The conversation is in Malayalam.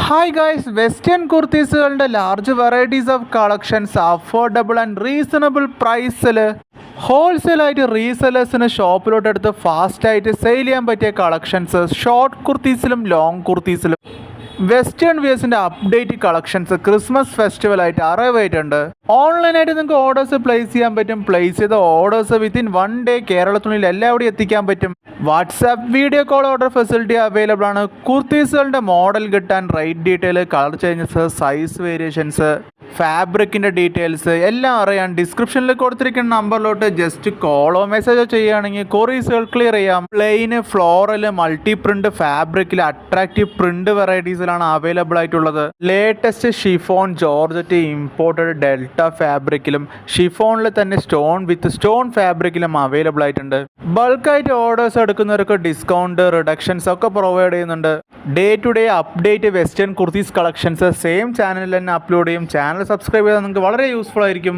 Hi guys, Western കുർത്തീസുകളുടെ large varieties of collections affordable and reasonable പ്രൈസിൽ ഹോൾസെയിലായിട്ട് റീസെല്ലേഴ്സിന് ഷോപ്പിലോട്ട് എടുത്ത് ഫാസ്റ്റായിട്ട് സെയിൽ ചെയ്യാൻ പറ്റിയ കളക്ഷൻസ് ഷോർട്ട് കുർത്തീസിലും ലോങ് കുർത്തീസിലും വെസ്റ്റേൺ വിയേഴ്സിൻ്റെ അപ്ഡേറ്റ് കളക്ഷൻസ് ക്രിസ്മസ് ഫെസ്റ്റിവലായിട്ട് അറൈവ് ആയിട്ടുണ്ട്. ഓൺലൈനായിട്ട് നിങ്ങൾക്ക് ഓർഡേഴ്സ് പ്ലേസ് ചെയ്യാൻ പറ്റും. പ്ലേസ് ചെയ്ത ഓർഡേഴ്സ് വിത്തിൻ 1 ഡേ കേരളത്തിനുള്ളിൽ എല്ലാവിടെയും എത്തിക്കാൻ പറ്റും. WhatsApp video call order facility available ആണ്. കുർത്തീസുകളുടെ മോഡൽ കിട്ടാൻ rate detail, colour changes, size variations, ഫാബ്രിക്കിൻ്റെ ഡീറ്റെയിൽസ് എല്ലാം അറിയാൻ ഡിസ്ക്രിപ്ഷനിൽ കൊടുത്തിരിക്കുന്ന നമ്പറിലോട്ട് ജസ്റ്റ് കോളോ മെസ്സേജോ ചെയ്യുകയാണെങ്കിൽ കൊറീസുകൾ ക്ലിയർ ചെയ്യാം. പ്ലെയിന്, ഫ്ലോറൽ, മൾട്ടി പ്രിന്റ് ഫാബ്രിക്കിൽ അട്രാക്റ്റീവ് പ്രിന്റ് വെറൈറ്റീസിലാണ് അവൈലബിൾ ആയിട്ടുള്ളത്. Latest chiffon, georgette, imported delta ഫാബ്രിക്കിലും ഷിഫോണിൽ തന്നെ സ്റ്റോൺ വിത്ത് സ്റ്റോൺ ഫാബ്രിക്കിലും അവൈലബിൾ ആയിട്ടുണ്ട്. ബൾക്കായിട്ട് ഓർഡേഴ്സ് എടുക്കുന്നവർക്ക് ഡിസ്കൗണ്ട്, റിഡക്ഷൻസ് ഒക്കെ പ്രൊവൈഡ് ചെയ്യുന്നുണ്ട്. Day to day update western kurtis collections same ചാനലിൽ തന്നെ അപ്ലോഡ് ചെയ്യും. ചാനൽ സബ്സ്ക്രൈബ് ചെയ്താൽ നിങ്ങൾക്ക് വളരെ യൂസ്ഫുൾ ആയിരിക്കും.